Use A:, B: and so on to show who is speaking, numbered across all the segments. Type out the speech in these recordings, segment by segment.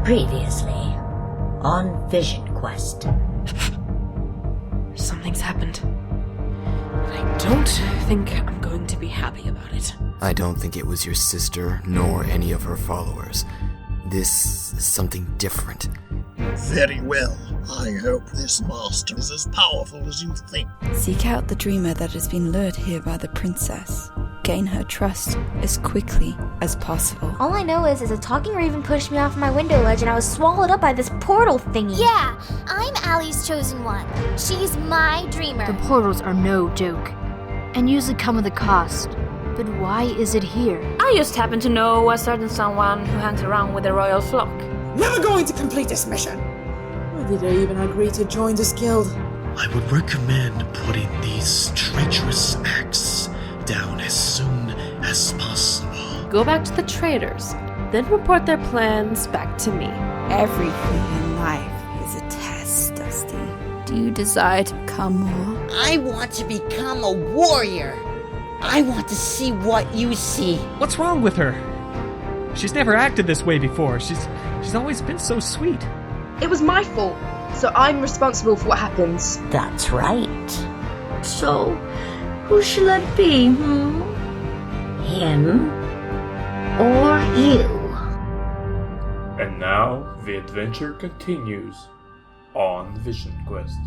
A: Previously, on Vision Quest.
B: Something's happened. And I don't think I'm going to be happy about it.
C: I don't think it was your sister, nor any of her followers. This is something different.
D: Very well. I hope this master is as powerful as you think.
E: Seek out the dreamer that has been lured here by the princess. Gain her trust as quickly as possible.
F: All I know is a talking raven pushed me off my window ledge and I was swallowed up by this portal thingy.
G: Yeah, I'm Allie's chosen one. She's my dreamer.
H: The portals are no joke, and usually come with a cost. But why is it here?
I: I just happen to know a certain someone who hangs around with the royal flock.
J: Never going to complete this mission. Why did I even agree to join this guild?
D: I would recommend putting these treacherous acts down as soon as possible.
B: Go back to the traders, then report their plans back to me.
E: Everything in life is a test, Dusty. Do you desire to become more?
A: I want to become a warrior. I want to see what you see.
K: What's wrong with her? She's never acted this way before. She's always been so sweet.
L: It was my fault, so I'm responsible for what happens.
A: That's right.
I: So, who shall I be,
A: Him or you?
M: And now, the adventure continues on Vision Quest.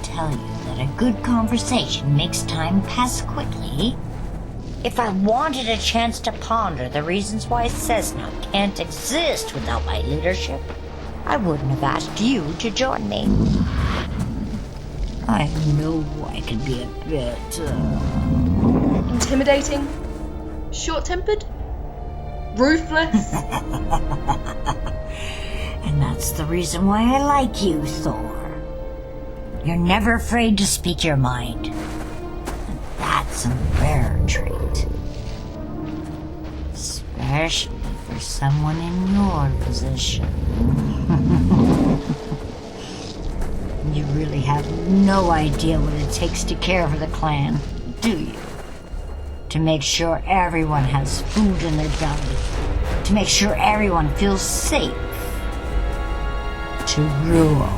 A: Tell you that a good conversation makes time pass quickly. If I wanted a chance to ponder the reasons why Cessnock can't exist without my leadership, I wouldn't have asked you to join me. I know I can be a bit...
L: Intimidating? Short-tempered? Ruthless?
A: And that's the reason why I like you, Thor. You're never afraid to speak your mind. And that's a rare trait. Especially for someone in your position. You really have no idea what it takes to care for the clan, do you? To make sure everyone has food in their belly. To make sure everyone feels safe. To rule.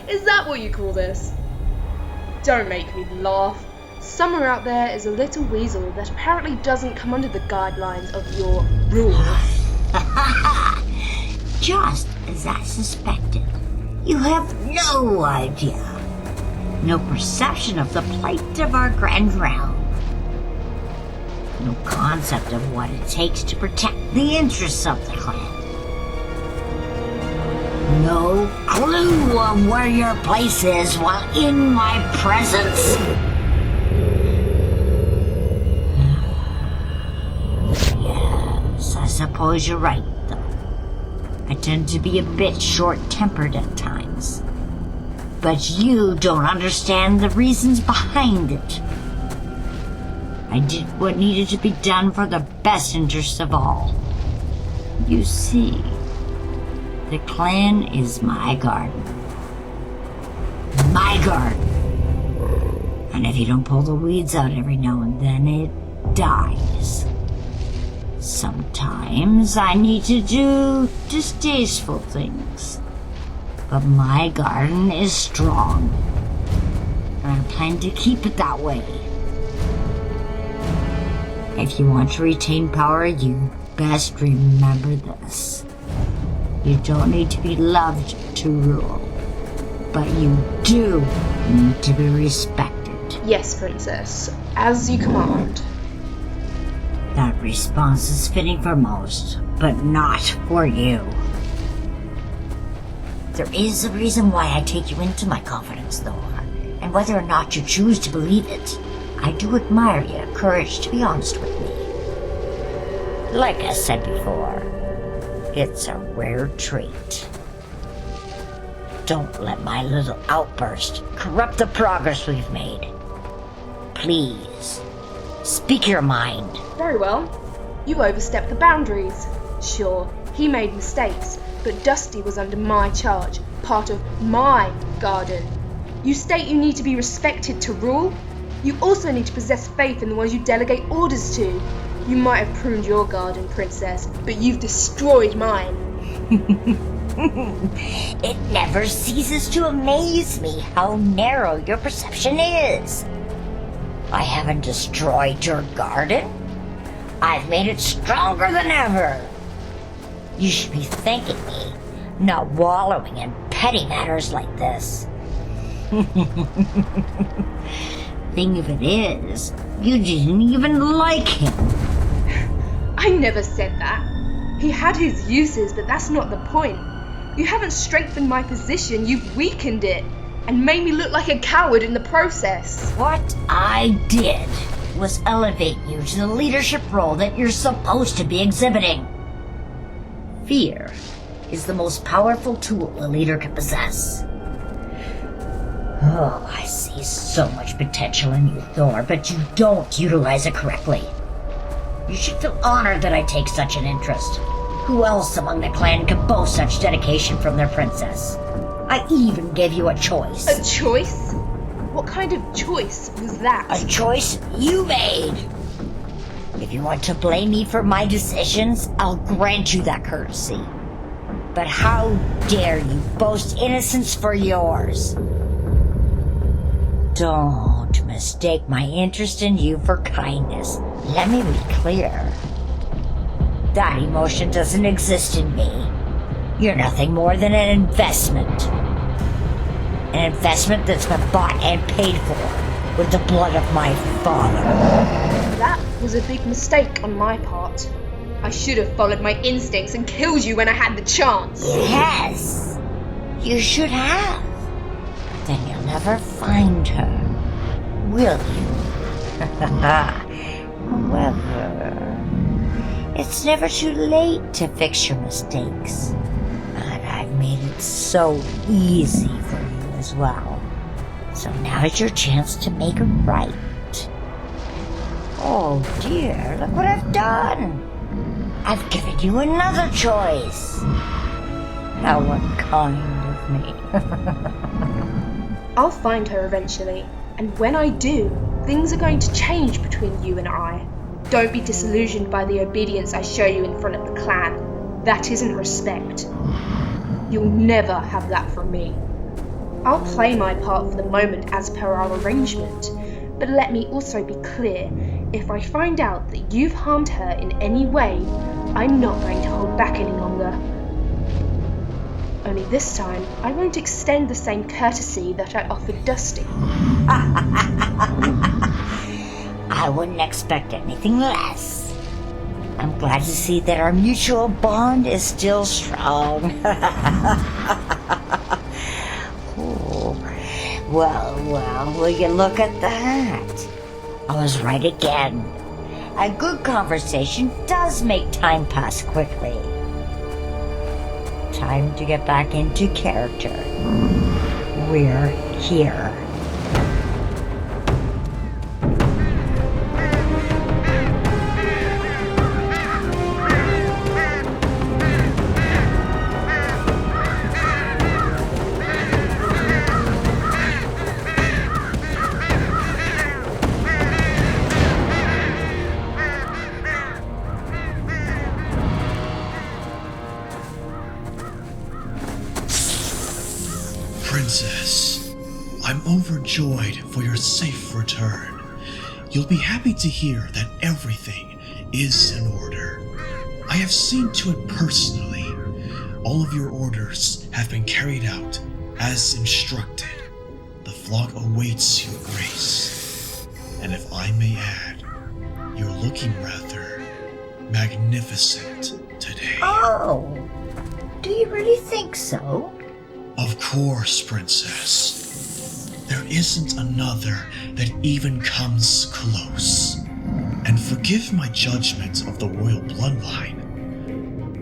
L: Is that what you call this? Don't make me laugh. Somewhere out there is a little weasel that apparently doesn't come under the guidelines of your rule.
A: Just as I suspected. You have no idea. No perception of the plight of our grand realm. No concept of what it takes to protect the interests of the clan. No clue of where your place is while in my presence. Yes, I suppose you're right, though. I tend to be a bit short-tempered at times. But you don't understand the reasons behind it. I did what needed to be done for the best interests of all. You see, the clan is my garden. My garden. And if you don't pull the weeds out every now and then, it dies. Sometimes I need to do distasteful things. But my garden is strong. And I plan to keep it that way. If you want to retain power, you best remember this. You don't need to be loved to rule, but you do need to be respected.
L: Yes, Princess, as you command.
A: That response is fitting for most, but not for you. There is a reason why I take you into my confidence, Thor, and whether or not you choose to believe it, I do admire your courage to be honest with me. Like I said before, it's a rare treat. Don't let my little outburst corrupt the progress we've made. Please, speak your mind.
L: Very well. You overstepped the boundaries. Sure, he made mistakes, but Dusty was under my charge, part of my garden. You state you need to be respected to rule. You also need to possess faith in the ones you delegate orders to. You might have pruned your garden, Princess, but you've destroyed mine.
A: It never ceases to amaze me how narrow your perception is. I haven't destroyed your garden. I've made it stronger than ever. You should be thanking me, not wallowing in petty matters like this. Thing of it is, you didn't even like him.
L: I never said that. He had his uses, but that's not the point. You haven't strengthened my position, you've weakened it, and made me look like a coward in the process.
A: What I did was elevate you to the leadership role that you're supposed to be exhibiting. Fear is the most powerful tool a leader can possess. Oh, I see so much potential in you, Thor, but you don't utilize it correctly. You should feel honored that I take such an interest. Who else among the clan could boast such dedication from their princess? I even gave you a choice.
L: A choice? What kind of choice was that?
A: A choice you made. If you want to blame me for my decisions, I'll grant you that courtesy. But how dare you boast innocence for yours? Don't mistake my interest in you for kindness. Let me be clear. That emotion doesn't exist in me. You're nothing more than an investment. An investment that's been bought and paid for with the blood of my father.
L: That was a big mistake on my part. I should have followed my instincts and killed you when I had the chance.
A: Yes, you should have. Then you'll never find her, will you? However, it's never too late to fix your mistakes. And I've made it so easy for you as well. So now's your chance to make it right. Oh dear, look what I've done. I've given you another choice. How unkind of me.
L: I'll find her eventually, and when I do, things are going to change between you and I. Don't be disillusioned by the obedience I show you in front of the clan. That isn't respect. You'll never have that from me. I'll play my part for the moment as per our arrangement, but let me also be clear, if I find out that you've harmed her in any way, I'm not going to hold back any longer. Only this time, I won't extend the same courtesy that I offered Dusty.
A: I wouldn't expect anything less. I'm glad to see that our mutual bond is still strong. Oh, well, will you look at that? I was right again. A good conversation does make time pass quickly. Time to get back into character. We're here.
D: Princess, I'm overjoyed for your safe return. You'll be happy to hear that everything is in order. I have seen to it personally. All of your orders have been carried out as instructed. The flock awaits your grace. And if I may add, you're looking rather magnificent today.
A: Oh, do you really think so?
D: Of course, Princess. There isn't another that even comes close. And forgive my judgment of the royal bloodline,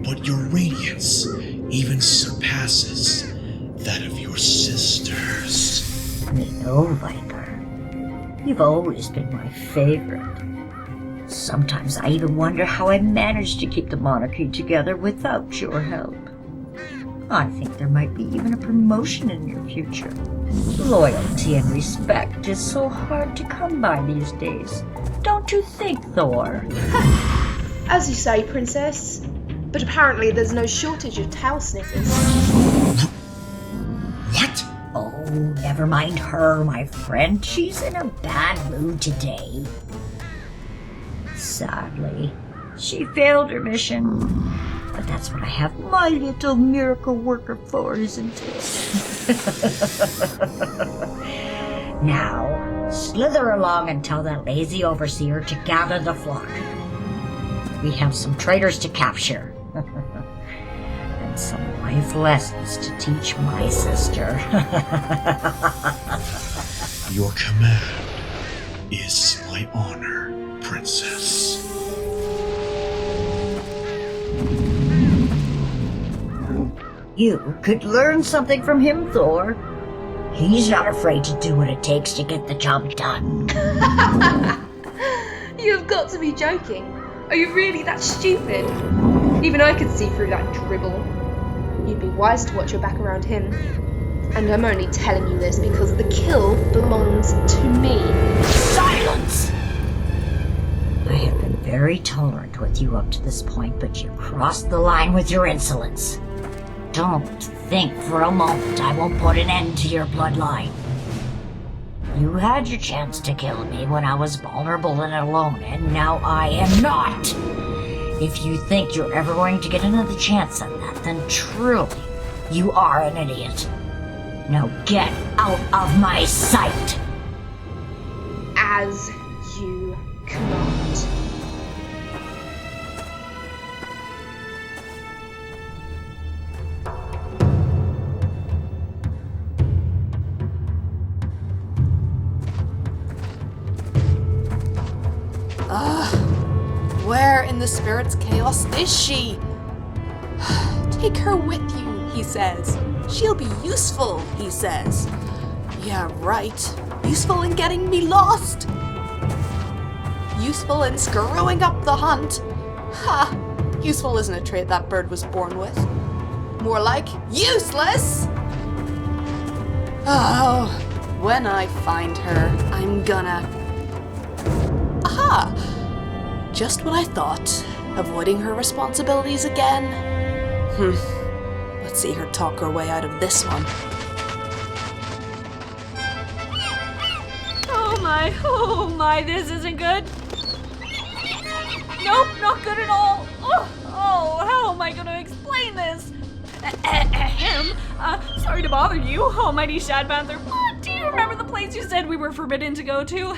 D: but your radiance even surpasses that of your sisters.
A: No, Viper. You've always been my favorite. Sometimes I even wonder how I managed to keep the monarchy together without your help. I think there might be even a promotion in your future. Loyalty and respect is so hard to come by these days. Don't you think, Thor?
L: As you say, Princess. But apparently there's no shortage of tail sniffers.
D: What?
A: Oh, never mind her, my friend. She's in a bad mood today. Sadly, she failed her mission. But that's what I have my little miracle worker for, isn't it? Now, slither along and tell that lazy overseer to gather the flock. We have some traitors to capture. And some life lessons to teach my sister.
D: Your command is my honor, Princess.
A: You could learn something from him, Thor. He's not afraid to do what it takes to get the job done.
L: You've got to be joking. Are you really that stupid? Even I could see through that dribble. You'd be wise to watch your back around him. And I'm only telling you this because the kill belongs to me.
A: Silence! I have been very tolerant with you up to this point, but you crossed the line with your insolence. Don't think for a moment I won't put an end to your bloodline. You had your chance to kill me when I was vulnerable and alone, and now I am not. If you think you're ever going to get another chance at that, then truly, you are an idiot. Now get out of my sight!
L: As you command.
J: Where in the spirit's chaos is she? Take her with you, he says. She'll be useful, he says. Yeah, right. Useful in getting me lost. Useful in screwing up the hunt. Ha! Useful isn't a trait that bird was born with. More like useless! Oh, when I find her, I'm gonna... Aha! Just what I thought. Avoiding her responsibilities again. Let's see her talk her way out of this one.
I: Oh my, this isn't good. Nope, not good at all. Oh, how am I gonna explain this? Sorry to bother you, almighty Shad Panther, but do you remember the place you said we were forbidden to go to?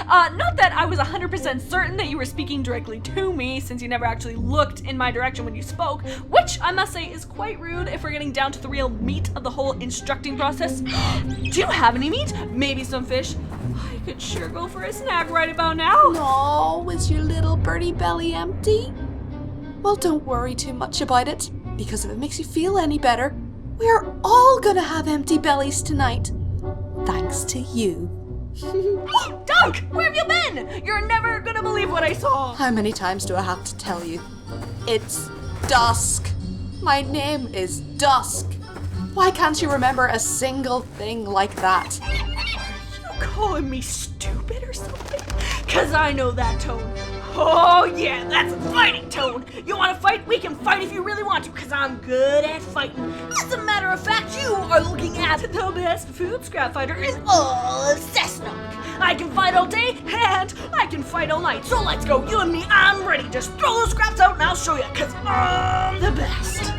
I: Not that I was 100% certain that you were speaking directly to me, since you never actually looked in my direction when you spoke, which I must say is quite rude if we're getting down to the real meat of the whole instructing process. Do you have any meat? Maybe some fish? I could sure go for a snack right about now.
J: No, is your little birdie belly empty? Well, don't worry too much about it, because if it makes you feel any better, we're all gonna have empty bellies tonight. Thanks to you.
I: Dunk! Where have you been? You're never gonna believe what I saw.
J: How many times do I have to tell you? It's Dusk. My name is Dusk. Why can't you remember a single thing like that?
I: Are you calling me stupid or something? 'Cause I know that tone. Oh yeah, that's a fighting tone. You wanna fight? We can fight if you really want to, 'cause I'm good at fighting. As a matter of fact, you are looking at the best food scrap fighter in all of Cessnock. I can fight all day, and I can fight all night. So let's go, you and me, I'm ready. Just throw those scraps out and I'll show you, 'cause I'm the best.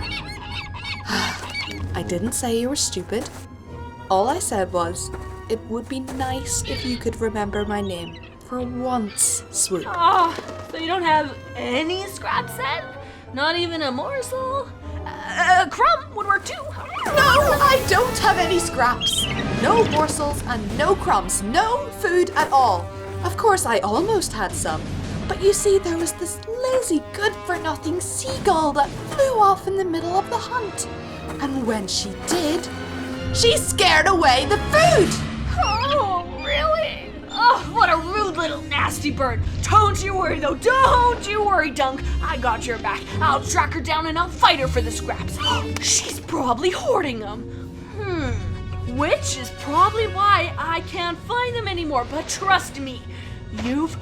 J: I didn't say you were stupid. All I said was, it would be nice if you could remember my name. For once, Swoop.
I: Oh, so you don't have any scraps then? Not even a morsel? A crumb would work too.
J: No, I don't have any scraps. No morsels and no crumbs. No food at all. Of course, I almost had some. But you see, there was this lazy, good-for-nothing seagull that flew off in the middle of the hunt. And when she did, she scared away the food.
I: Oh, really? Oh, what a rude little nasty bird. Don't you worry, though. Don't you worry, Dunk. I got your back. I'll track her down and I'll fight her for the scraps. She's probably hoarding them. Which is probably why I can't find them anymore. But trust me, you've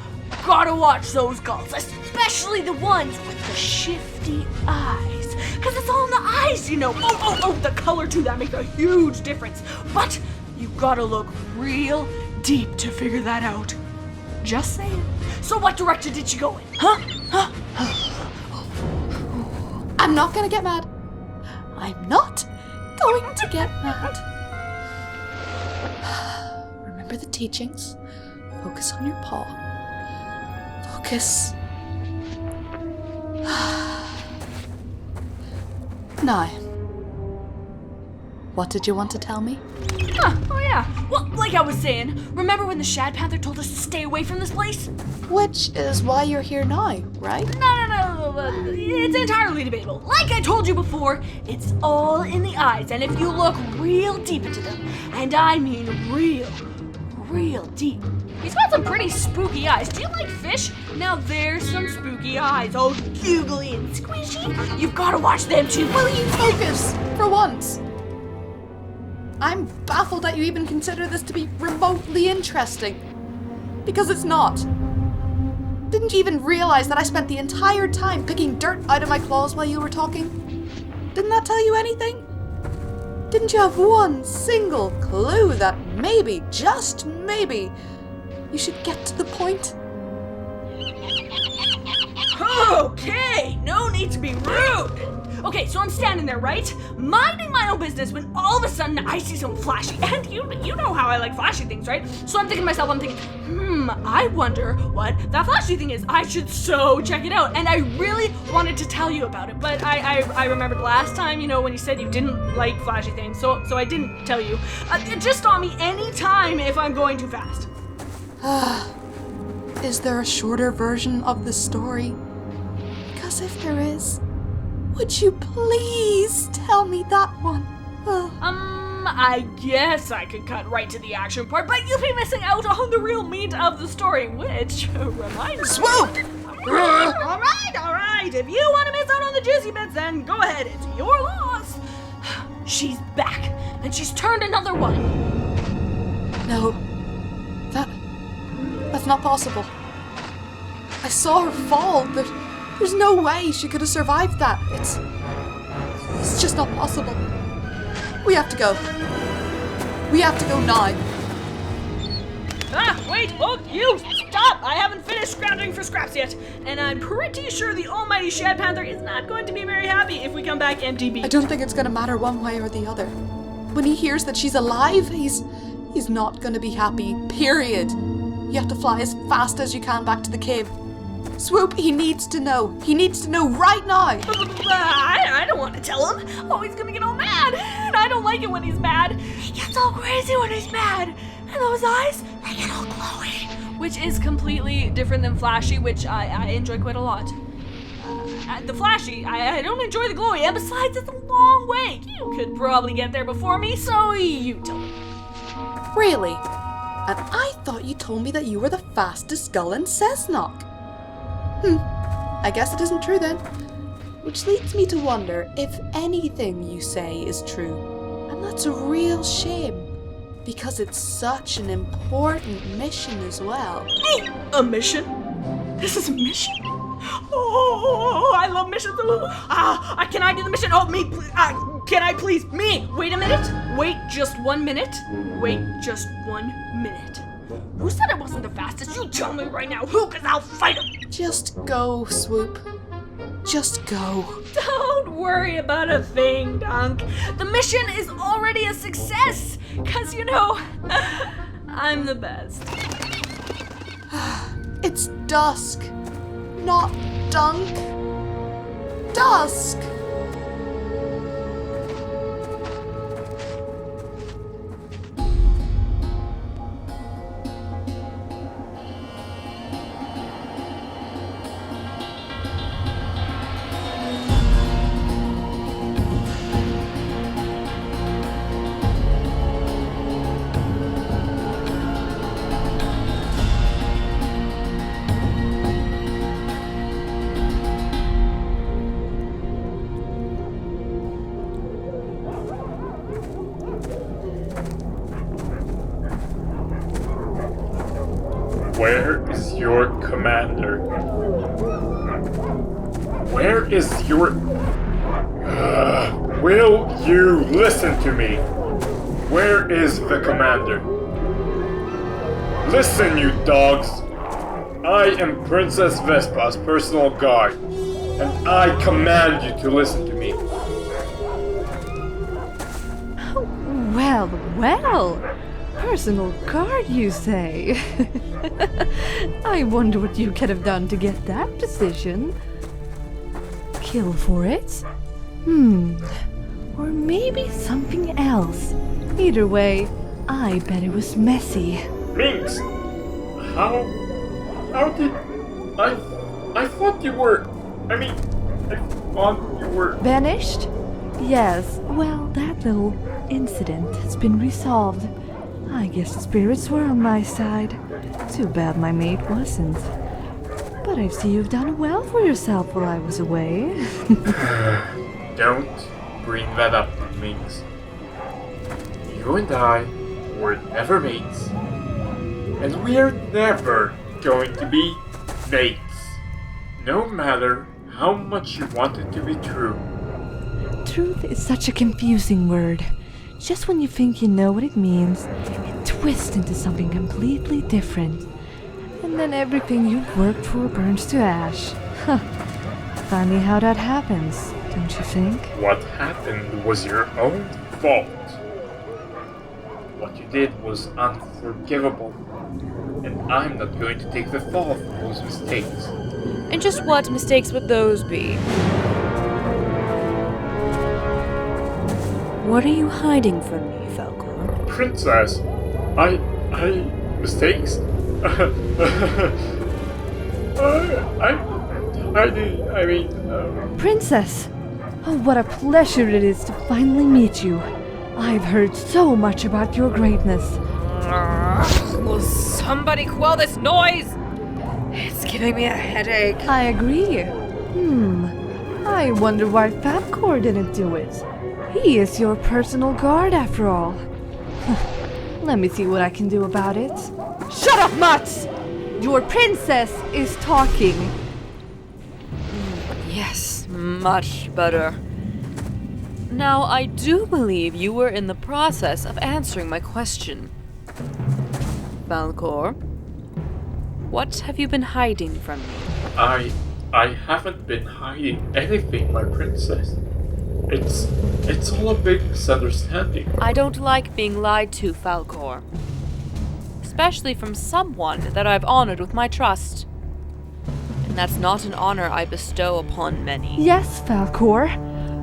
I: gotta watch those gulls, especially the ones with the shifty eyes. Because it's all in the eyes, you know. Oh, the color too, that makes a huge difference. But you gotta look real deep to figure that out. Just saying. So what direction did you go in? Huh?
J: I'm not gonna get mad. I'm not going to get mad. Remember the teachings. Focus on your paw. Focus. Now, what did you want to tell me?
I: Oh yeah. Well, like I was saying, remember when the Shad Panther told us to stay away from this place?
J: Which is why you're here now, right?
I: No. It's entirely debatable. Like I told you before, it's all in the eyes, and if you look real deep into them, and I mean real deep. He's got some pretty spooky eyes. Do you like fish? Now there's some spooky eyes, all googly and squishy. You've got to watch them too.
J: Will you focus for once? I'm baffled that you even consider this to be remotely interesting. Because it's not. Didn't you even realize that I spent the entire time picking dirt out of my claws while you were talking? Didn't that tell you anything? Didn't you have one single clue that maybe, just maybe, you should get to the point?
I: Okay, no need to be rude. Okay, so I'm standing there, right? Minding my own business when all of a sudden I see some flashy, and you know how I like flashy things, right? So I'm thinking to myself, I wonder what that flashy thing is. I should so check it out. And I really wanted to tell you about it, but I remembered last time, when you said you didn't like flashy things, so I didn't tell you. Just stop me anytime if I'm going too fast.
J: Is there a shorter version of the story? Because if there is, would you please tell me that one?
I: I guess I could cut right to the action part, but you'd be missing out on the real meat of the story, which reminds me...
J: Swoop!
I: All right. If you want to miss out on the juicy bits, then go ahead. It's your loss. She's back, and she's turned another one.
J: No. That's not possible. I saw her fall. There's no way she could have survived that. It's just not possible. We have to go. We have to go now.
I: Wait, you stop! I haven't finished scrounging for scraps yet, and I'm pretty sure the almighty Shad Panther is not going to be very happy if we come back empty-beaked.
J: I don't think it's going to matter one way or the other. When he hears that she's alive, he's not going to be happy, period. You have to fly as fast as you can back to the cave. Swoop, he needs to know. He needs to know right now.
I: I don't want to tell him. Oh, he's gonna get all mad. And I don't like it when he's mad. He gets all crazy when he's mad. And those eyes, they get all glowy. Which is completely different than flashy, which I enjoy quite a lot. The flashy, I don't enjoy the glowy. And besides, it's a long way. You could probably get there before me, so you tell me.
J: Really? And I thought you told me that you were the fastest gull in Cessnock. I guess it isn't true then. Which leads me to wonder if anything you say is true. And that's a real shame. Because it's such an important mission as well.
I: A mission? This is a mission? Oh, I love missions. Can I do the mission? Oh, me, can I please? Me! Wait a minute. Wait just 1 minute. Wait just 1 minute. Who said I wasn't the fastest? You tell me right now who, because I'll fight him.
J: Just go, Swoop. Just go.
I: Don't worry about a thing, Dunk. The mission is already a success. Because, I'm the best.
J: It's Dusk, not Dunk. Dusk!
M: Where is your commander? Where is your... will you listen to me? Where is the commander? Listen, you dogs! I am Princess Vespa's personal guard, and I command you to listen to me.
N: Well, well! Personal guard, you say? I wonder what you could have done to get that decision. Kill for it? Or maybe something else. Either way, I bet it was messy.
M: Minxx! How did... I thought you were... I thought you were...
N: Vanished? Yes, well, that little incident has been resolved. I guess the spirits were on my side. Too bad my mate wasn't. But I see you've done well for yourself while I was away.
M: Don't bring that up, Minxx. You and I were never mates. And we are never going to be mates. No matter how much you want it to be true.
N: Truth is such a confusing word. Just when you think you know what it means, it twists into something completely different. And then everything you've worked for burns to ash. Funny how that happens, don't you think?
M: What happened was your own fault. What you did was unforgivable. And I'm not going to take the fall for those mistakes.
B: And just what mistakes would those be? What are you hiding from me, Falcor?
M: Princess, mistakes?
N: Princess! Oh, what a pleasure it is to finally meet you. I've heard so much about your greatness.
B: Will somebody quell this noise? It's giving me a headache.
N: I agree. I wonder why Falcor didn't do it. He is your personal guard, after all. Let me see what I can do about it. Shut up, Mutts! Your princess is talking.
B: Yes, much better. Now, I do believe you were in the process of answering my question. Falcor, what have you been hiding from me?
M: I haven't been hiding anything, my princess. It's all a big misunderstanding.
B: I don't like being lied to, Falcor. Especially from someone that I've honored with my trust. And that's not an honor I bestow upon many.
N: Yes, Falcor.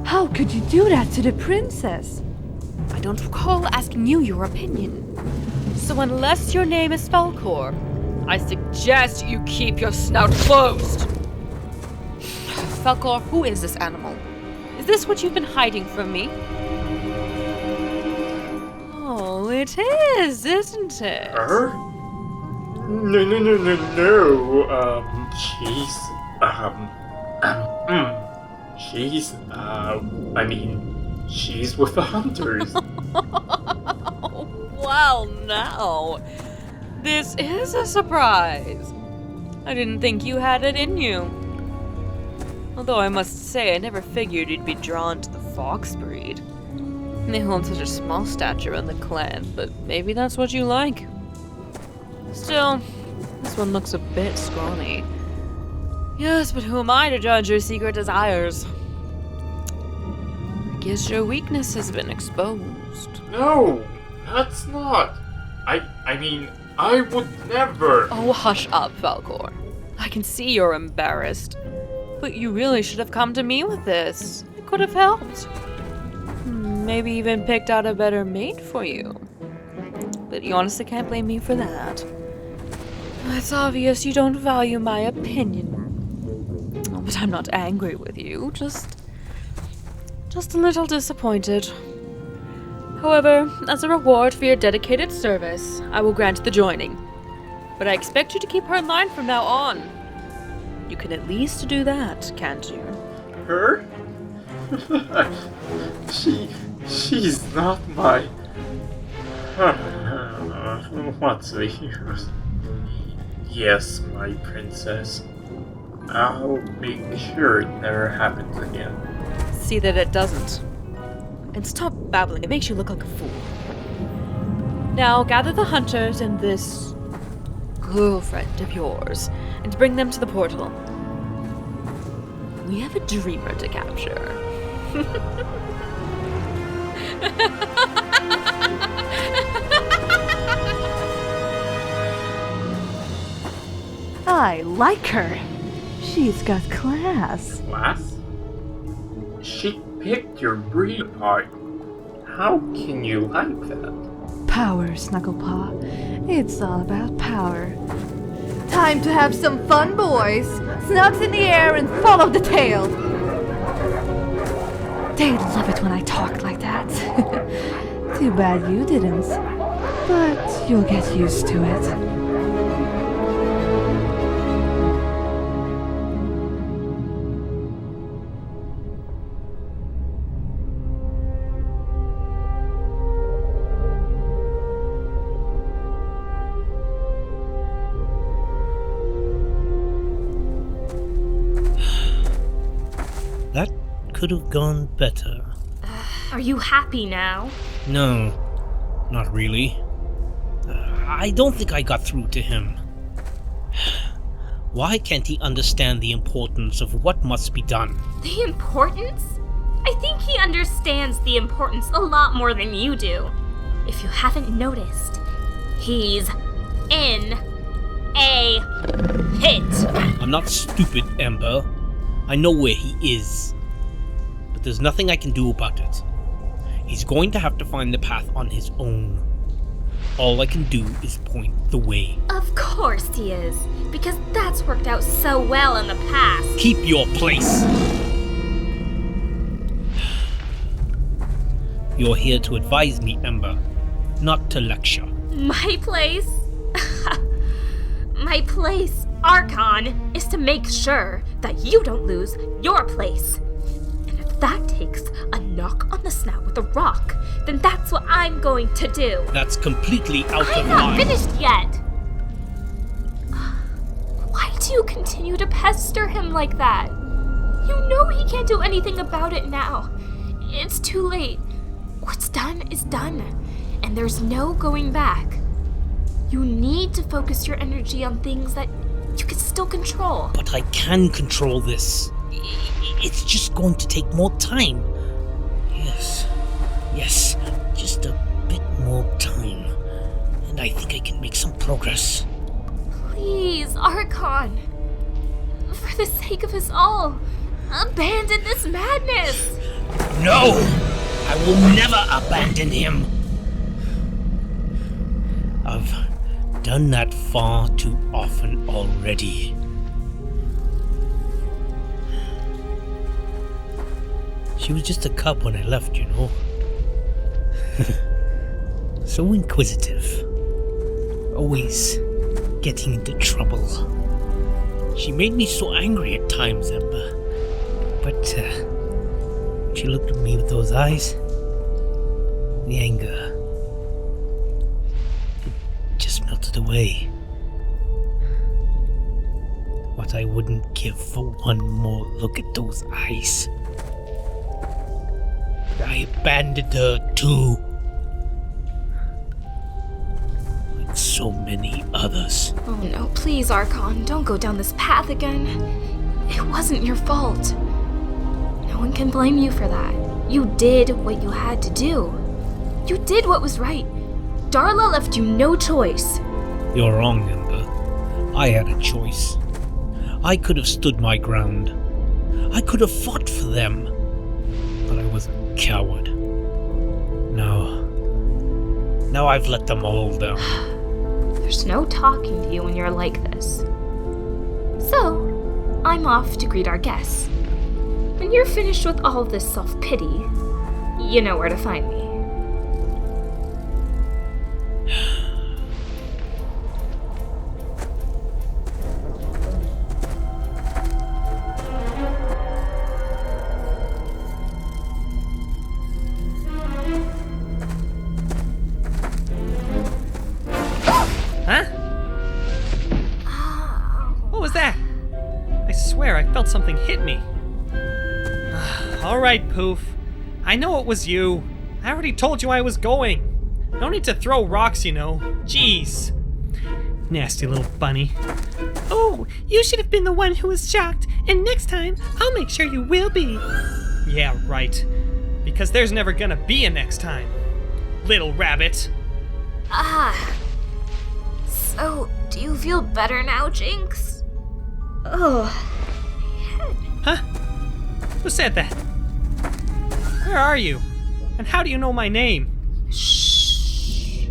N: How could you do that to the princess?
B: I don't recall asking you your opinion. So unless your name is Falcor, I suggest you keep your snout closed. Falcor, who is this animal? Is this what you've been hiding from me? Oh, it is, isn't it?
M: Her? No. She's with the hunters.
B: Well, now. This is a surprise. I didn't think you had it in you. Although I must say, I never figured you'd be drawn to the fox breed. They hold such a small stature in the clan, but maybe that's what you like. Still, this one looks a bit scrawny. Yes, but who am I to judge your secret desires? I guess your weakness has been exposed.
M: No, that's not. I would never.
B: Oh, hush up, Falcor. I can see you're embarrassed. But you really should have come to me with this. It could have helped. Maybe even picked out a better mate for you. But you honestly can't blame me for that. It's obvious you don't value my opinion. Oh, but I'm not angry with you, just a little disappointed. However, as a reward for your dedicated service, I will grant the joining. But I expect you to keep her in line from now on. You can at least do that, can't you?
M: Her? She's not my... What's the use? Yes, my princess. I'll make sure it never happens again.
B: See that it doesn't. And stop babbling, it makes you look like a fool. Now gather the hunters and this girlfriend of yours and bring them to the portal. We have a dreamer to capture.
N: I like her. She's got class.
M: Class? She picked your breed apart. How can you like that?
N: Power, Snugglepaw. It's all about power. Time to have some fun, boys. Snugs in the air and follow the tail. They love it when I talk like that. Too bad you didn't. But you'll get used to it.
O: That could have gone better.
F: Are you happy now?
O: No, not really. I don't think I got through to him. Why can't he understand the importance of what must be done?
F: The importance? I think he understands the importance a lot more than you do. If you haven't noticed, he's in a pit.
O: I'm not stupid, Ember. I know where he is. But there's nothing I can do about it. He's going to have to find the path on his own. All I can do is point the way.
F: Of course he is, because that's worked out so well in the past.
O: Keep your place! You're here to advise me, Ember, not to lecture.
F: My place? My place, Archon, is to make sure that you don't lose your place. And if that takes a knock on the snout with a rock, then that's what I'm going to do.
O: That's completely out of line.
F: I'm not finished yet. Why do you continue to pester him like that? You know he can't do anything about it now. It's too late. What's done is done, and there's no going back. You need to focus your energy on things that you can still control.
O: But I can control this. It's just going to take more time. Yes, just a bit more time. And I think I can make some progress.
F: Please, Archon. For the sake of us all, abandon this madness.
O: No! I will never abandon him. I've done that far too often already. She was just a cub when I left, you know. So inquisitive. Always getting into trouble. She made me so angry at times, Ember. But she looked at me with those eyes. The anger just melted away. What I wouldn't give for one more look at those eyes. I abandoned her too. Like so many others.
F: Oh no, please, Archon, don't go down this path again. It wasn't your fault. No one can blame you for that. You did what you had to do. You did what was right. Darla left you no choice.
O: You're wrong, Ember. I had a choice. I could have stood my ground. I could have fought for them. But I was a coward. Now I've let them all down.
F: There's no talking to you when you're like this. So, I'm off to greet our guests. When you're finished with all this self-pity, you know where to find me.
K: swear I felt something hit me. Alright, Poof. I know it was you. I already told you I was going. No need to throw rocks, you know. Jeez. Nasty little bunny.
P: Oh, you should have been the one who was shocked, and next time, I'll make sure you will be.
K: Yeah, right. Because there's never gonna be a next time. Little rabbit.
F: So, do you feel better now, Jinx? Oh,
K: Huh? Who said that? Where are you? And how do you know my name?
F: Shh.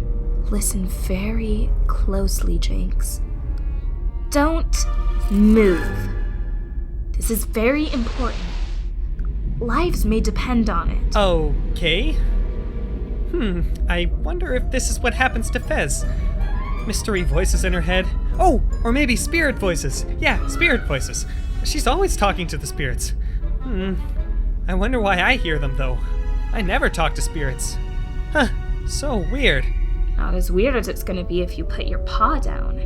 F: Listen very closely, Jinx. Don't move. This is very important. Lives may depend on it.
K: Okay. I wonder if this is what happens to Fez. Mystery voices in her head. Oh, or maybe spirit voices. Yeah, spirit voices. She's always talking to the spirits. I wonder why I hear them, though. I never talk to spirits. Huh, so weird.
F: Not as weird as it's gonna be if you put your paw down.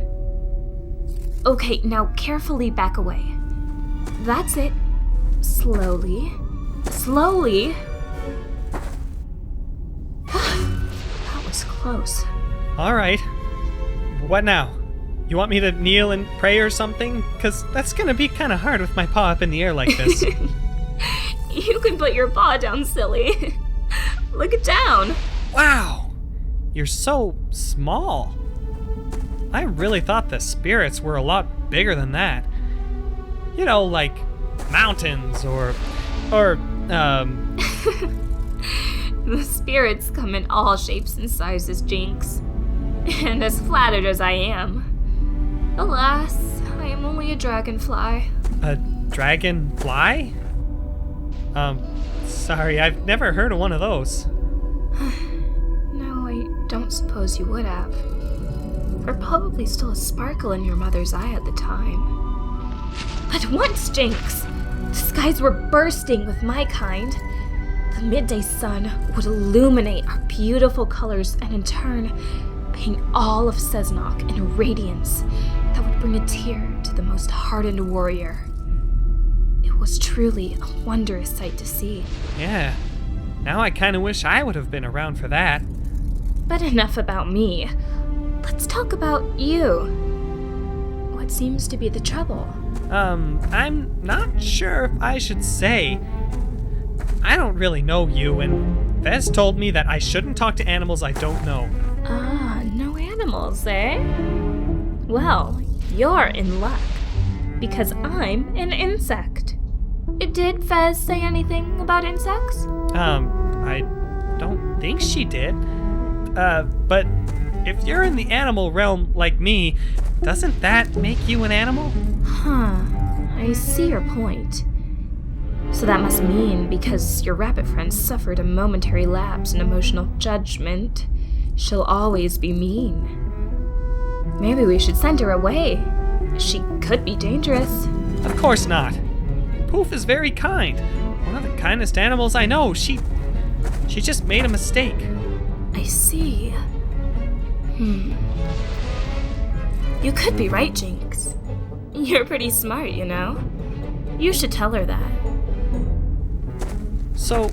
F: Okay, now carefully back away. That's it. Slowly. Slowly. That was close.
K: Alright. What now? You want me to kneel and pray or something? Because that's gonna be kind of hard with my paw up in the air like this.
F: You can put your paw down, silly. Look it down.
K: Wow! You're so small. I really thought the spirits were a lot bigger than that. You know, like mountains or
F: The spirits come in all shapes and sizes, Jinx. And as flattered as I am, alas, I am only a dragonfly.
K: A dragonfly? Sorry, I've never heard of one of those.
F: No, I don't suppose you would have. Or probably still a sparkle in your mother's eye at the time. But once, Jinx, the skies were bursting with my kind. The midday sun would illuminate our beautiful colors and in turn paint all of Cessnock in a radiance that would bring a tear to the most hardened warrior. It was truly a wondrous sight to see.
K: Yeah, now I kind of wish I would have been around for that.
F: But enough about me. Let's talk about you. What seems to be the trouble?
K: I'm not sure if I should say. I don't really know you, and Fez told me that I shouldn't talk to animals I don't know.
F: No animals, eh? Well, you're in luck, because I'm an insect. Did Fez say anything about insects?
K: I don't think she did. But if you're in the animal realm like me, doesn't that make you an animal?
F: I see your point. So that must mean because your rabbit friend suffered a momentary lapse in emotional judgment, she'll always be mean. Maybe we should send her away. She could be dangerous.
K: Of course not. Poof is very kind. One of the kindest animals I know. She just made a mistake.
F: I see. You could be right, Jinx. You're pretty smart, you know. You should tell her that.
K: So,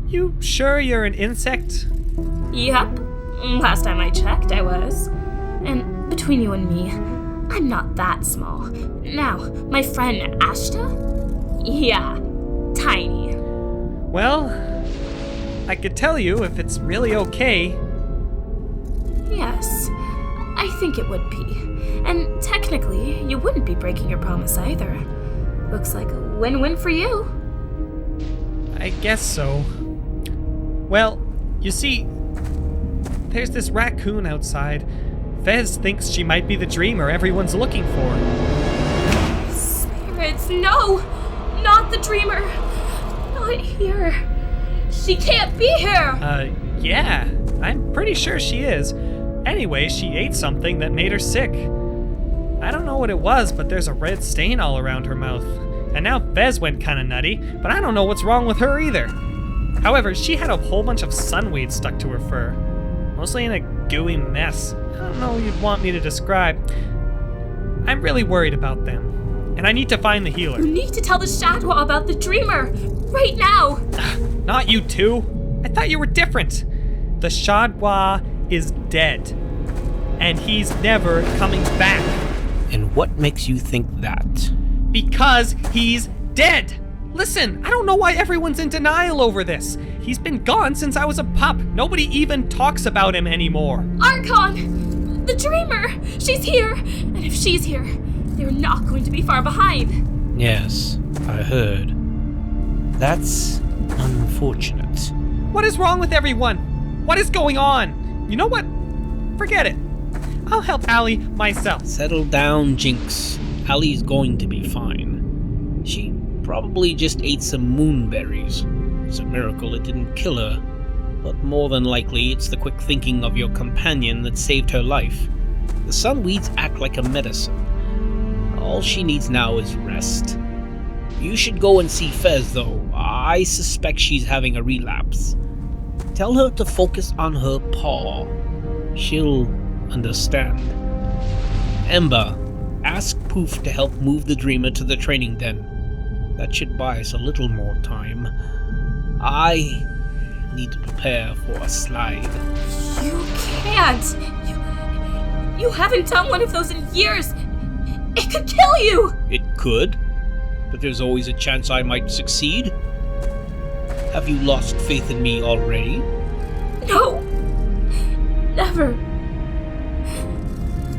K: you sure you're an insect?
F: Yup. Last time I checked, I was. And between you and me, I'm not that small. Now, my friend Ashta? Yeah, tiny.
K: Well, I could tell you if it's really okay.
F: Yes, I think it would be. And technically, you wouldn't be breaking your promise either. Looks like a win-win for you.
K: I guess so. Well, you see, there's this raccoon outside. Fez thinks she might be the dreamer everyone's looking for.
F: Spirits, no! Not the dreamer! Not here. She can't be here!
K: Yeah, I'm pretty sure she is. Anyway, she ate something that made her sick. I don't know what it was, but there's a red stain all around her mouth. And now Fez went kinda nutty, but I don't know what's wrong with her either. However, she had a whole bunch of sunweed stuck to her fur. Mostly in a gooey mess. I don't know what you'd want me to describe. I'm really worried about them. and I need to find the healer.
F: You need to tell the Shadwa about the Dreamer, right now!
K: Not you two. I thought you were different. The Shadwa is dead, and he's never coming back.
O: And what makes you think that?
K: Because he's dead! Listen, I don't know why everyone's in denial over this. He's been gone since I was a pup. Nobody even talks about him anymore.
F: Archon! The Dreamer! She's here! And if she's here, they're not going to be far behind.
O: Yes, I heard. That's unfortunate.
K: What is wrong with everyone? What is going on? You know what? Forget it. I'll help Allie myself.
O: Settle down, Jinx. Allie's going to be fine. She probably just ate some moonberries. It's a miracle it didn't kill her. But more than likely, it's the quick thinking of your companion that saved her life. The sunweeds act like a medicine. All she needs now is rest. You should go and see Fez, though. I suspect she's having a relapse. Tell her to focus on her paw. She'll understand. Ember, ask Poof to help move the Dreamer to the training den. That should buy us a little more time. I need to prepare for a slide.
F: You can't! You haven't done one of those in years! It could kill you!
O: It could, but there's always a chance I might succeed. Have you lost faith in me already?
F: No! Never.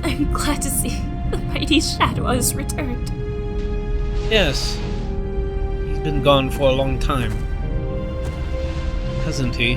F: I'm glad to see the mighty Shadwa has returned.
O: Yes. He's been gone for a long time. Hasn't he?